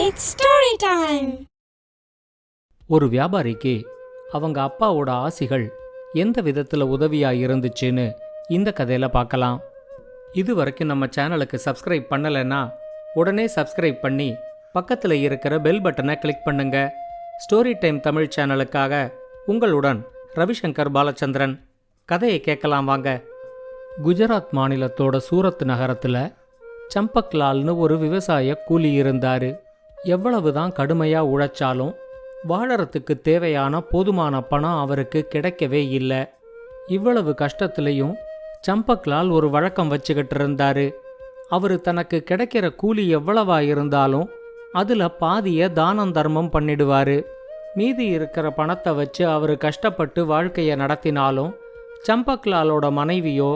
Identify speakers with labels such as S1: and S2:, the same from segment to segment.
S1: It's story time.
S2: ஒரு வியாபாரிக்கு அவங்க அப்பாவோட ஆசிகள் எந்த விதத்தில் உதவியா இருந்துச்சுன்னு இந்த கதையில பார்க்கலாம். இது வரைக்கும் நம்ம சேனலுக்கு சப்ஸ்கிரைப் பண்ணலைன்னா உடனே சப்ஸ்கிரைப் பண்ணி பக்கத்தில் இருக்கிற பெல் பட்டனை கிளிக் பண்ணுங்க. ஸ்டோரி டைம் தமிழ் சேனலுக்காக உங்களுடன் ரவிசங்கர் பாலச்சந்திரன். கதையை கேட்கலாம் வாங்க. குஜராத் மாநிலத்தோட சூரத் நகரத்தில் சம்பக்லால்னு ஒரு விவசாய கூலி இருந்தார். எவ்வளவுதான் கடுமையாக உழைச்சாலும் வாழறதுக்கு தேவையான போதுமான பணம் அவருக்கு கிடைக்கவே இல்லை. இவ்வளவு கஷ்டத்துலேயும் சம்பக்லால் ஒரு வழக்கம் வச்சுக்கிட்டு இருந்தாரு. அவர் தனக்கு கிடைக்கிற கூலி எவ்வளவா இருந்தாலும் அதில் பாதியை தானம் தர்மம் பண்ணிடுவார். மீதி இருக்கிற பணத்தை வச்சு அவர் கஷ்டப்பட்டு வாழ்க்கையை நடத்தினாலும் சம்பக்லாலோட மனைவியோ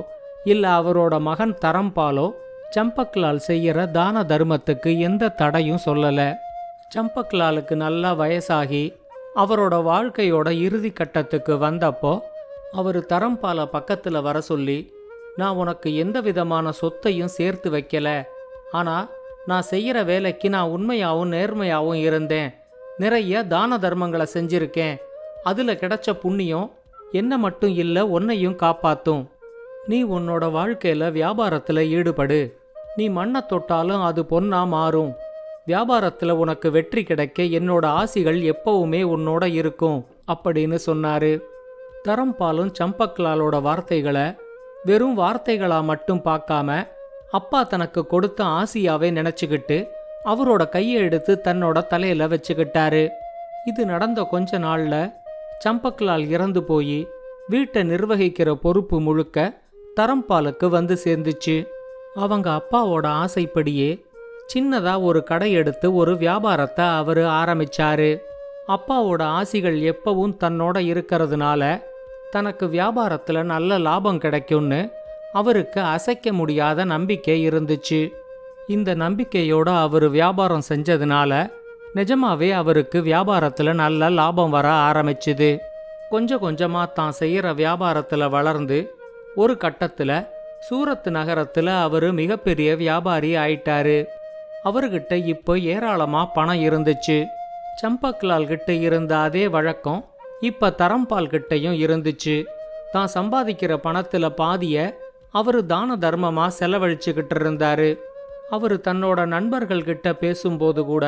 S2: இல்லை அவரோட மகன் தரம்பாலோ சம்பக்லால் செய்கிற தான தர்மத்துக்கு எந்த தடையும் சொல்லலை. சம்பக்லாலுக்கு நல்லா வயசாகி அவரோட வாழ்க்கையோட இறுதி கட்டத்துக்கு வந்தப்போ அவர் தரம்பாலை பக்கத்தில் வர சொல்லி, நான் உனக்கு எந்த விதமான சொத்தையும் சேர்த்து வைக்கல, ஆனால் நான் செய்கிற வேலைக்கு நான் உண்மையாகவும் நேர்மையாகவும் இருந்தேன், நிறைய தான தர்மங்களை செஞ்சிருக்கேன், அதில் கிடைச்ச புண்ணியம் என்ன மட்டும் இல்லை உன்னையும் காப்பாற்றும். நீ உன்னோட வாழ்க்கையில் வியாபாரத்தில் ஈடுபடு, நீ மண்ணை தொட்டாலும் அது பொன்னா மாறும், வியாபாரத்தில் உனக்கு வெற்றி கிடைக்க என்னோட ஆசிகள் எப்பவுமே உன்னோட இருக்கும் அப்படின்னு சொன்னாரு. தரம்பாலும் சம்பக்லாலோட வார்த்தைகளை வெறும் வார்த்தைகளா மட்டும் பார்க்காம அப்பா தனக்கு கொடுத்த ஆசியாவே நினைச்சுக்கிட்டு அவரோட கையை எடுத்து தன்னோட தலையில வச்சுக்கிட்டாரு. இது நடந்த கொஞ்ச நாள்ல சம்பக்லால் இறந்து போய் வீட்டை நிர்வகிக்கிற பொறுப்பு முழுக்க தரம்பாலுக்கு வந்து சேர்ந்துச்சு. அவங்க அப்பாவோட ஆசைப்படியே சின்னதா ஒரு கடை எடுத்து ஒரு வியாபாரத்தை அவரு ஆரம்பிச்சாரு. அப்பாவோட ஆசிகள் எப்பவும் தன்னோட இருக்கிறதுனால தனக்கு வியாபாரத்துல நல்ல லாபம் கிடைக்கும்னு அவருக்கு அசைக்க முடியாத நம்பிக்கை இருந்துச்சு. இந்த நம்பிக்கையோட அவர் வியாபாரம் செஞ்சதுனால நிஜமாவே அவருக்கு வியாபாரத்துல நல்ல லாபம் வர ஆரம்பிச்சுது. கொஞ்சம் கொஞ்சமா தான் செய்யற வியாபாரத்துல வளர்ந்து ஒரு கட்டத்துல சூரத் நகரத்துல அவரு மிகப்பெரிய வியாபாரி ஆயிட்டாரு. அவர்கிட்ட இப்போ ஏராளமா பணம் இருந்துச்சு. சம்பக்லால் கிட்ட இருந்த அதே வழக்கம் இப்ப தரம்பால் கிட்டையும் இருந்துச்சு. தான் சம்பாதிக்கிற பணத்துல பாதிய அவரு தான தர்மமா செலவழிச்சுக்கிட்டு இருந்தாரு. அவரு தன்னோட நண்பர்கள் கிட்ட பேசும்போது கூட,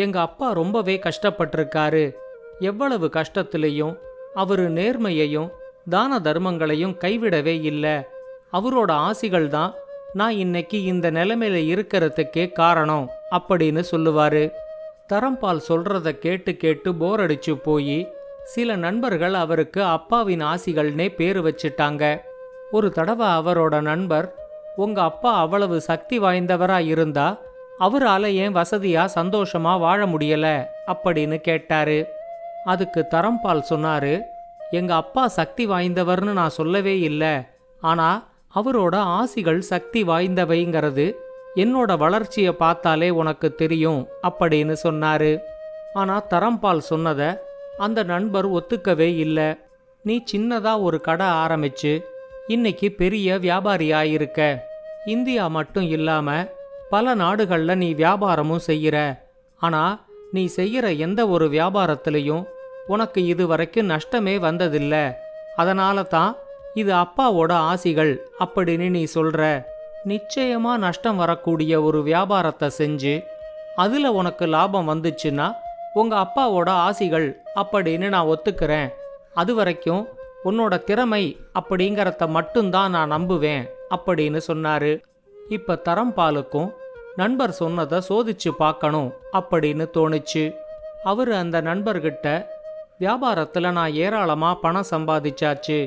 S2: எங்க அப்பா ரொம்பவே கஷ்டப்பட்டிருக்காரு, எவ்வளவு கஷ்டத்திலையும் அவரு நேர்மையையும் தான தர்மங்களையும் கைவிடவே இல்லை, அவரோட ஆசிகள் தான் நான் இன்னைக்கு இந்த நிலைமையில இருக்கிறதுக்கே காரணம் அப்படின்னு சொல்லுவாரு. தரம்பால் சொல்றத கேட்டு கேட்டு போர் அடிச்சு போய் சில நண்பர்கள் அவருக்கு அப்பாவின் ஆசிகள்னே பேரு வச்சிட்டாங்க. ஒரு தடவை அவரோட நண்பர், உங்க அப்பா அவ்வளவு சக்தி வாய்ந்தவரா இருந்தா அவரால ஏன் வசதியா சந்தோஷமா வாழ முடியல அப்படின்னு கேட்டாரு. அதுக்கு தரம்பால் சொன்னாரு, எங்க அப்பா சக்தி வாய்ந்தவர்னு நான் சொல்லவே இல்லை, ஆனா அவரோட ஆசிகள் சக்தி வாய்ந்தவைங்கிறது என்னோட வளர்ச்சியை பார்த்தாலே உனக்கு தெரியும் அப்படின்னு சொன்னாரு. ஆனா தரம்பால் சொன்னத அந்த நண்பர் ஒத்துக்கவே இல்லை. நீ சின்னதா ஒரு கடை ஆரம்பிச்சு இன்னைக்கு பெரிய வியாபாரியாயிருக்க, இந்தியா மட்டும் இல்லாம பல நாடுகள்ல நீ வியாபாரமும் செய்யற, ஆனா நீ செய்யற எந்த ஒரு வியாபாரத்திலையும் உனக்கு இது வரைக்கும் நஷ்டமே வந்ததில்லை, அதனால தான் இது அப்பாவோட ஆசிகள் அப்படின்னு நீ சொல்ற. நிச்சயமா நஷ்டம் வரக்கூடிய ஒரு வியாபாரத்தை செஞ்சு அதுல உனக்கு லாபம் வந்துச்சுன்னா உங்க அப்பாவோட ஆசிகள் அப்படின்னு நான் ஒத்துக்கிறேன், அது வரைக்கும் உன்னோட திறமை அப்படிங்கிறத மட்டும்தான் நான் நம்புவேன் அப்படின்னு சொன்னாரு. இப்ப தரம்பாலுக்கும் நண்பர் சொன்னதை சோதிச்சு பார்க்கணும் அப்படின்னு தோணுச்சு. அவரு அந்த நண்பர்கிட்ட, வியாபாரத்துல நான் ஏராளமா பணம் சம்பாதிச்சாச்சு,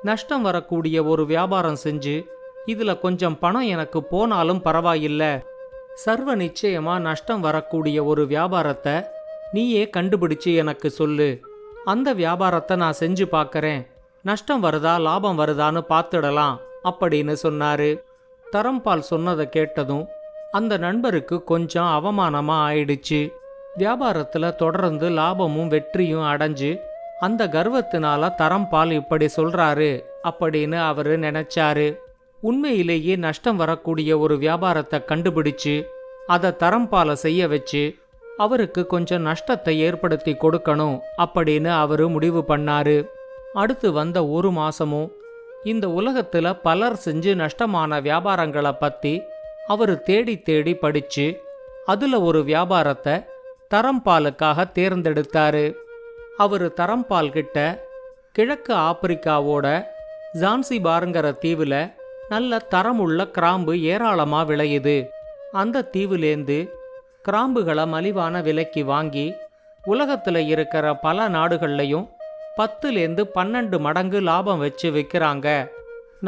S2: நஷ்டம் வரக்கூடிய ஒரு வியாபாரம் செஞ்சு இதுல கொஞ்சம் பணம் எனக்கு போனாலும் பரவாயில்லை, சர்வ நிச்சயமா நஷ்டம் வரக்கூடிய ஒரு வியாபாரத்தை நீயே கண்டுபிடிச்சு எனக்கு சொல்லு, அந்த வியாபாரத்தை நான் செஞ்சு பார்க்கறேன், நஷ்டம் வருதா லாபம் வருதான்னு பார்த்துடலாம் அப்படின்னு சொன்னாரு. தரம்பால் சொன்னதை கேட்டதும் அந்த நண்பருக்கு கொஞ்சம் அவமானமா ஆயிடுச்சு. வியாபாரத்துல தொடர்ந்து லாபமும் வெற்றியும் அடைஞ்சு அந்த கர்வத்தினால தரம்பால் இப்படி சொல்றாரு அப்படின்னு அவரு நினைச்சாரு. உண்மையிலேயே நஷ்டம் வரக்கூடிய ஒரு வியாபாரத்தை கண்டுபிடிச்சு அதை தரம்பால செய்ய வச்சு அவருக்கு கொஞ்சம் நஷ்டத்தை ஏற்படுத்தி கொடுக்கணும் அப்படின்னு அவரு முடிவு பண்ணாரு. அடுத்து வந்த ஒரு மாசமும் இந்த உலகத்துல பலர் செஞ்சு நஷ்டமான வியாபாரங்களை பத்தி அவரு தேடி தேடி படிச்சு அதுல ஒரு வியாபாரத்தை தரம்பாலுக்காக தேர்ந்தெடுத்தாரு. அவரு தரம்பால் கிட்ட கிழக்கு ஆப்பிரிக்காவோட ஜான்சிபாருங்கிற தீவுல நல்ல தரமுள்ள கிராம்பு ஏராளமா விளையுது. அந்த தீவுலேந்து கிராம்புகளை மலிவான விலைக்கு வாங்கி உலகத்துல இருக்கிற பல நாடுகள்லையும் 10லேந்து 12 மடங்கு லாபம் வச்சு விற்கிறாங்க.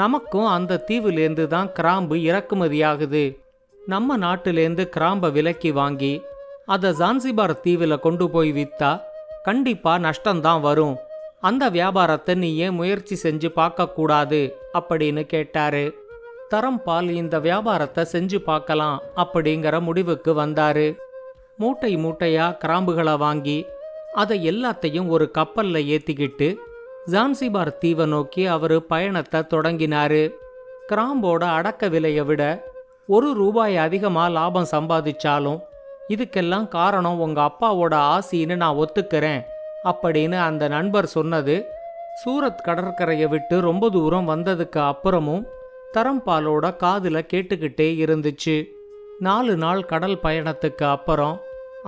S2: நமக்கும் அந்த தீவுலேந்து தான் கிராம்பு இறக்குமதியாகுது. நம்ம நாட்டிலேந்து கிராம்பை விலைக்கு வாங்கி அதை ஜான்சிபார் தீவில் கொண்டு போய் விற்றா கண்டிப்பா நஷ்டம்தான் வரும். அந்த வியாபாரத்தை நீ ஏன் முயற்சி செஞ்சு பார்க்கக்கூடாது அப்படின்னு கேட்டாரு. தரம்பால் இந்த வியாபாரத்தை செஞ்சு பார்க்கலாம் அப்படிங்கிற முடிவுக்கு வந்தாரு. மூட்டை மூட்டையா கிராம்புகளை வாங்கி அதை எல்லாத்தையும் ஒரு கப்பல்ல ஏத்திக்கிட்டு ஜான்சிபார் தீவை நோக்கி அவரு பயணத்தை தொடங்கினாரு. கிராம்போட அடக்க விலையை விட ₹1 அதிகமா லாபம் சம்பாதிச்சாலும் இதுக்கெல்லாம் காரணம் உங்க அப்பாவோட ஆசின்னு நான் ஒத்துக்கிறேன் அப்படின்னு அந்த நண்பர் சொன்னது சூரத் கடற்கரையை விட்டு ரொம்ப தூரம் வந்ததுக்கு அப்புறமும் தரம்பாலோட காதுல கேட்டுக்கிட்டே இருந்துச்சு. 4 நாள் கடல் பயணத்துக்கு அப்புறம்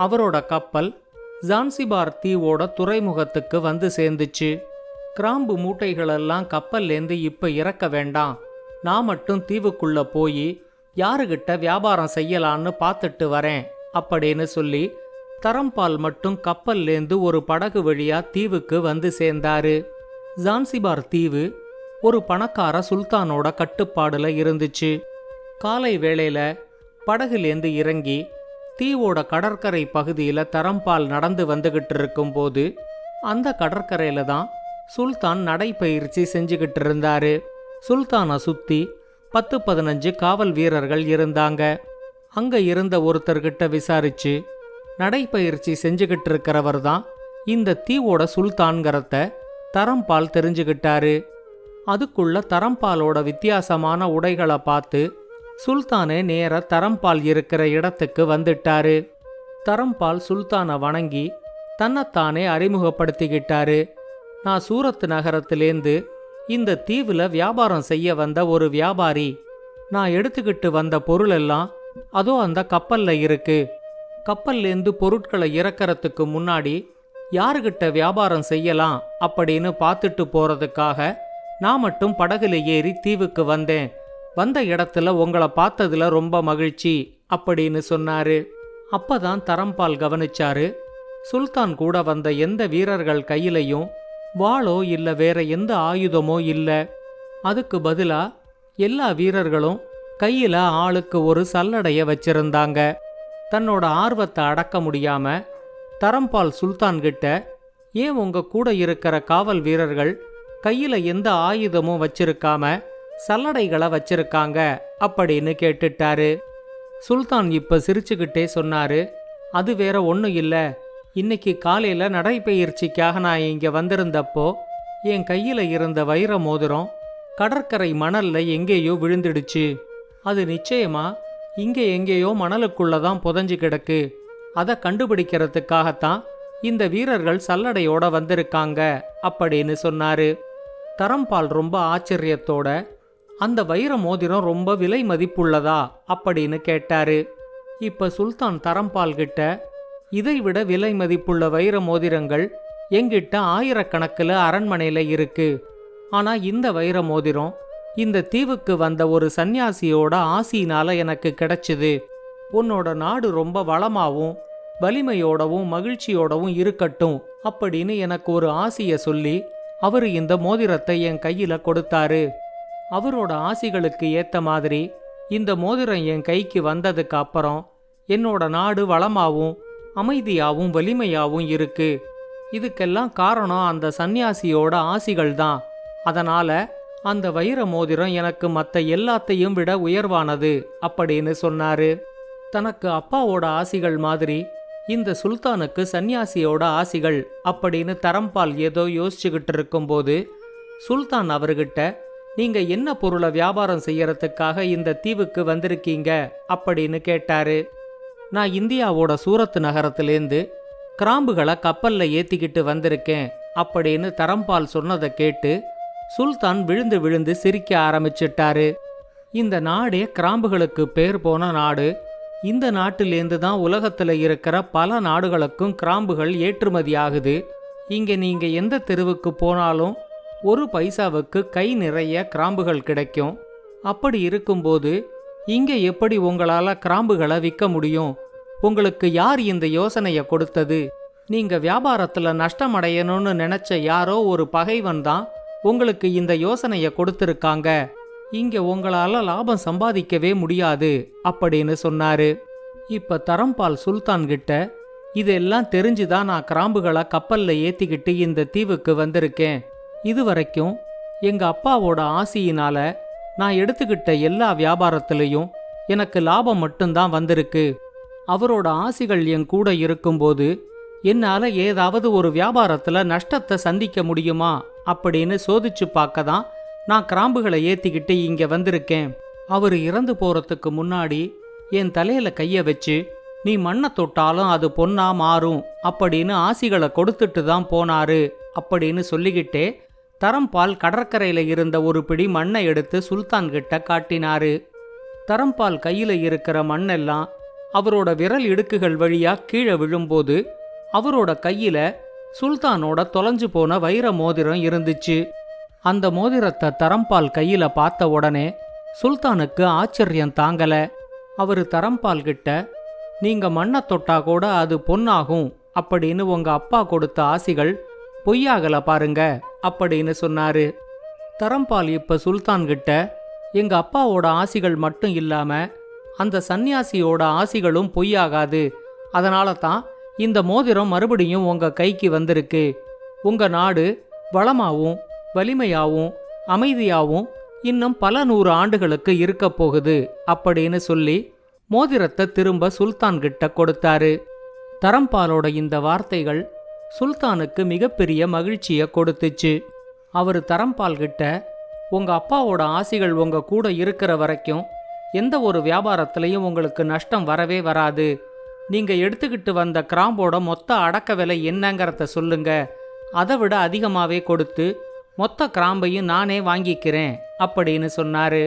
S2: அவரோட கப்பல் ஜான்சிபார் தீவோட துறைமுகத்துக்கு வந்து சேர்ந்துச்சு. கிராம்பு மூட்டைகளெல்லாம் கப்பல்லேந்து இப்ப இறக்க வேண்டாம், நான் மட்டும் தீவுக்குள்ள போய் யாருகிட்ட வியாபாரம் செய்யலான்னு பார்த்துட்டு வரேன் அப்படின்னு சொல்லி தரம்பால் மட்டும் கப்பல்லேந்து ஒரு படகு வழியா தீவுக்கு வந்து சேர்ந்தாரு. ஜான்சிபார் தீவு ஒரு பணக்கார சுல்தானோட கட்டுப்பாடுல இருந்துச்சு. காலை வேளையில படகுலேந்து இறங்கி தீவோட கடற்கரை பகுதியில தரம்பால் நடந்து வந்துகிட்டு இருக்கும்போது அந்த கடற்கரையில தான் சுல்தான் நடைப்பயிற்சி செஞ்சுக்கிட்டு இருந்தாரு. சுல்தானை சுத்தி 10-15 காவல் வீரர்கள் இருந்தாங்க. அங்க இருந்த ஒருத்தர்கிட்ட விசாரிச்சு நடைப்பயிற்சி செஞ்சுக்கிட்டு இருக்கிறவர் தான் இந்த தீவோட சுல்தான்கிறத தரம்பால் தெரிஞ்சுக்கிட்டாரு. அதுக்குள்ள தரம்பாலோட வித்தியாசமான உடைகளை பார்த்து சுல்தானே நேர தரம்பால் இருக்கிற இடத்துக்கு வந்துட்டாரு. தரம்பால் சுல்தானை வணங்கி தன்னைத்தானே அறிமுகப்படுத்திக்கிட்டாரு. நான் சூரத் நகரத்திலேந்து இந்த தீவுல வியாபாரம் செய்ய வந்த ஒரு வியாபாரி. நான் எடுத்துக்கிட்டு வந்த பொருள் எல்லாம் அதோ அந்த கப்பல்ல இருக்கு. கப்பல்லேந்து பொருட்களை இறக்கறதுக்கு முன்னாடி யாருகிட்ட வியாபாரம் செய்யலாம் அப்படின்னு பார்த்துட்டு போறதுக்காக நான் மட்டும் படகுல ஏறி தீவுக்கு வந்தேன். வந்த இடத்துல உங்களை பார்த்ததுல ரொம்ப மகிழ்ச்சி அப்படின்னு சொன்னாரு. அப்பதான் தரம்பால் கவனிச்சாரு, சுல்தான் கூட வந்த எந்த வீரர்கள் கையிலையும் வாளோ இல்ல வேற எந்த ஆயுதமோ இல்ல. அதுக்கு பதிலா எல்லா வீரர்களும் கையில ஆளுக்கு ஒரு சல்லடைய வச்சிருந்தாங்க. தன்னோட ஆர்வத்தை அடக்க முடியாம தரம்பால் சுல்தான் கிட்ட, ஏன் உங்க கூட இருக்கிற காவல் வீரர்கள் கையில எந்த ஆயுதமும் வச்சிருக்காம சல்லடைகளை வச்சிருக்காங்க அப்படின்னு கேட்டுட்டாரு. சுல்தான் இப்ப சிரிச்சுக்கிட்டே சொன்னாரு, அது வேற ஒன்றும் இல்ல, இன்னைக்கு காலையில நடைப்பயிற்சிக்காக நான் இங்க வந்திருந்தப்போ என் கையில இருந்த வைர மோதிரம் கடற்கரை மணல்ல எங்கேயோ விழுந்துடுச்சு. அது நிச்சயமா இங்க எங்கேயோ மணலுக்குள்ளதான் புதஞ்சு கிடக்கு. அதை கண்டுபிடிக்கிறதுக்காகத்தான் இந்த வீரர்கள் சல்லடையோட வந்திருக்காங்க அப்படின்னு சொன்னாரு. தரம்பால் ரொம்ப ஆச்சரியத்தோட, அந்த வைர மோதிரம் ரொம்ப விலை மதிப்புள்ளதா அப்படின்னு கேட்டாரு. இப்ப சுல்தான் தரம்பால் கிட்ட, இதைவிட விலை மதிப்புள்ள வைர மோதிரங்கள் எங்கிட்ட ஆயிரக்கணக்கில் அரண்மனையில இருக்கு. ஆனா இந்த வைர மோதிரம் இந்த தீவுக்கு வந்த ஒரு சந்நியாசியோட ஆசியினால எனக்கு கிடைச்சது. உன்னோட நாடு ரொம்ப வளமாவும் வலிமையோடவும் மகிழ்ச்சியோடவும் இருக்கட்டும் அப்படின்னு எனக்கு ஒரு ஆசிய சொல்லி அவரு இந்த மோதிரத்தை என் கையில கொடுத்தாரு. அவரோட ஆசிகளுக்கு ஏத்த மாதிரி இந்த மோதிரம் என் கைக்கு வந்ததுக்கு அப்புறம் என்னோட நாடு வளமாவும் அமைதியாவும் வலிமையாவும் இருக்கு. இதுக்கெல்லாம் காரணம் அந்த சந்நியாசியோட ஆசிகள் தான். அதனால அந்த வைர மோதிரம் எனக்கு மற்ற எல்லாத்தையும் விட உயர்வானது அப்படின்னு சொன்னாரு. தனக்கு அப்பாவோட ஆசிகள் மாதிரி இந்த சுல்தானுக்கு சந்நியாசியோட ஆசிகள் அப்படின்னு தரம்பால் ஏதோ யோசிச்சுக்கிட்டு இருக்கும்போது சுல்தான் அவர்கிட்ட, நீங்க என்ன பொருளை வியாபாரம் செய்யறதுக்காக இந்த தீவுக்கு வந்திருக்கீங்க அப்படின்னு கேட்டாரு. நான் இந்தியாவோட சூரத் நகரத்திலேருந்து கிராம்புகளை கப்பலில் ஏற்றிக்கிட்டு வந்திருக்கேன் அப்படின்னு தரம்பால் சொன்னதை கேட்டு சுல்தான் விழுந்து விழுந்து சிரிக்க ஆரம்பிச்சிட்டாரு. இந்த நாடே கிராம்புகளுக்கு பேர் போன நாடு. இந்த நாட்டிலேருந்து தான் உலகத்தில் இருக்கிற பல நாடுகளுக்கும் கிராம்புகள் ஏற்றுமதி ஆகுது. இங்கே நீங்கள் எந்த தெருவுக்கு போனாலும் ஒரு பைசாவுக்கு கை நிறைய கிராம்புகள் கிடைக்கும். அப்படி இருக்கும்போது இங்கே எப்படி உங்களால் கிராம்புகளை விற்க முடியும்? உங்களுக்கு யார் இந்த யோசனையை கொடுத்தது? நீங்கள் வியாபாரத்தில் நஷ்டமடையணும்னு நினச்ச யாரோ ஒரு பகைவன் தான் உங்களுக்கு இந்த யோசனையை கொடுத்துருக்காங்க. இங்கே உங்களால் லாபம் சம்பாதிக்கவே முடியாது அப்படின்னு சொன்னாரு. இப்ப தரம்பால் சுல்தான் கிட்ட இதெல்லாம் தெரிஞ்சுதான் நான் கிராம்புகளை கப்பலில் ஏற்றிக்கிட்டு இந்த தீவுக்கு வந்திருக்கேன். இதுவரைக்கும் எங்க அப்பாவோட ஆசியினால நான் எடுத்துக்கிட்ட எல்லா வியாபாரத்திலையும் எனக்கு லாபம் மட்டும்தான் வந்திருக்கு. அவரோட ஆசிகள் என் கூட இருக்கும்போது என்னால் ஏதாவது ஒரு வியாபாரத்தில் நஷ்டத்தை சந்திக்க முடியுமா அப்படின்னு சோதிச்சு பார்க்க தான் நான் கிராம்புகளை ஏற்றிக்கிட்டு இங்கே வந்திருக்கேன். அவர் இறந்து போகிறதுக்கு முன்னாடி என் தலையில கையை வச்சு நீ மண்ணை தொட்டாலும் அது பொன்னா மாறும் அப்படின்னு ஆசிகளை கொடுத்துட்டு தான் போனாரு அப்படின்னு சொல்லிக்கிட்டே தரம்பால் கடற்கரையில் இருந்த ஒரு பிடி மண்ணை எடுத்து சுல்தான் கிட்ட காட்டினாரு. தரம்பால் கையில் இருக்கிற மண்ணெல்லாம் அவரோட விரல் இடுக்குகள் வழியா கீழே விழும்போது அவரோட கையில சுல்தானோட தொலைஞ்சு போன வைர மோதிரம் இருந்துச்சு. அந்த மோதிரத்தை தரம்பால் கையில பார்த்த உடனே சுல்தானுக்கு ஆச்சரியம் தாங்கல. அவரு தரம்பால் கிட்ட நீங்க மண்ணை தொட்டா கூட அது பொன்னாகும் அப்படின்னு உங்க அப்பா கொடுத்த ஆசிகள் பொய்யாகல பாருங்க அப்படின்னு சொன்னாரு. தரம்பால் இப்ப சுல்தான் கிட்ட எங்க அப்பாவோட ஆசிகள் மட்டும் இல்லாம அந்த சந்நியாசியோட ஆசிகளும் பொய்யாகாது, அதனால தான் இந்த மோதிரம் மறுபடியும் உங்க கைக்கு வந்திருக்கு. உங்க நாடு வளமாவும் வலிமையாவும் அமைதியாவும் இன்னும் பல 100 ஆண்டுகளுக்கு இருக்க போகுது அப்படின்னு சொல்லி மோதிரத்தை திரும்ப சுல்தான் கிட்ட கொடுத்தாரு. தரம்பாலோட இந்த வார்த்தைகள் சுல்தானுக்கு மிகப்பெரிய மகிழ்ச்சியை கொடுத்துச்சு. அவர் தரம்பால் கிட்ட உங்க அப்பாவோட ஆசிகள் உங்க கூட இருக்கிற வரைக்கும் எந்த ஒரு வியாபாரத்திலையும் உங்களுக்கு நஷ்டம் வரவே வராது. நீங்க எடுத்துக்கிட்டு வந்த கிராம்போட மொத்த அடக்க விலை என்னங்கிறத சொல்லுங்க, அதை விட அதிகமாகவே கொடுத்து மொத்த கிராம்பையும் நானே வாங்கிக்கிறேன் அப்படின்னு சொன்னாரு.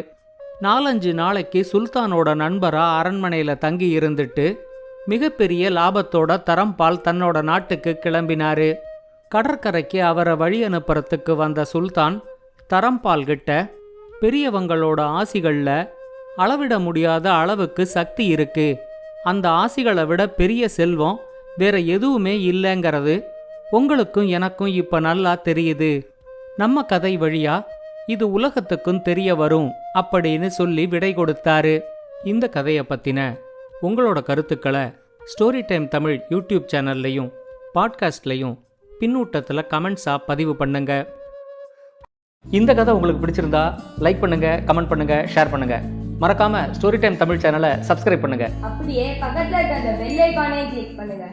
S2: 4-5 நாளைக்கு சுல்தானோட நண்பரா அரண்மனையில் தங்கி இருந்துட்டு மிகப்பெரிய லாபத்தோட தரம்பால் தன்னோட நாட்டுக்கு கிளம்பினாரு. கடற்கரைக்கு அவரை வழி அனுப்புறதுக்கு வந்த சுல்தான் தரம்பால் கிட்ட பெரியவங்களோட ஆசிகளில் அளவிட முடியாத அளவுக்கு சக்தி இருக்கு, அந்த ஆசிகளை விட பெரிய செல்வம் வேற எதுவுமே இல்லைங்கிறது உங்களுக்கும் எனக்கும் இப்ப நல்லா தெரியுது. நம்ம கதை வழியா இது உலகத்துக்கும் தெரிய வரும் அப்படின்னு சொல்லி விடை கொடுத்தாரு. இந்த கதையை பத்தின உங்களோட கருத்துக்களை ஸ்டோரி டைம் தமிழ் யூடியூப் சேனல்லையும் பாட்காஸ்ட்லையும் பின்னூட்டத்தில் கமெண்ட்ஸாக பதிவு பண்ணுங்க. இந்த கதை உங்களுக்கு பிடிச்சிருந்தா லைக் பண்ணுங்க, கமெண்ட் பண்ணுங்க, ஷேர் பண்ணுங்க. மறக்காம ஸ்டோரி டைம் தமிழ் சேனலை சப்ஸ்கிரைப் பண்ணுங்க.
S1: அப்படியே பக்கத்துல இருக்க அந்த பெல் ஐகானை கிளிக் பண்ணுங்க.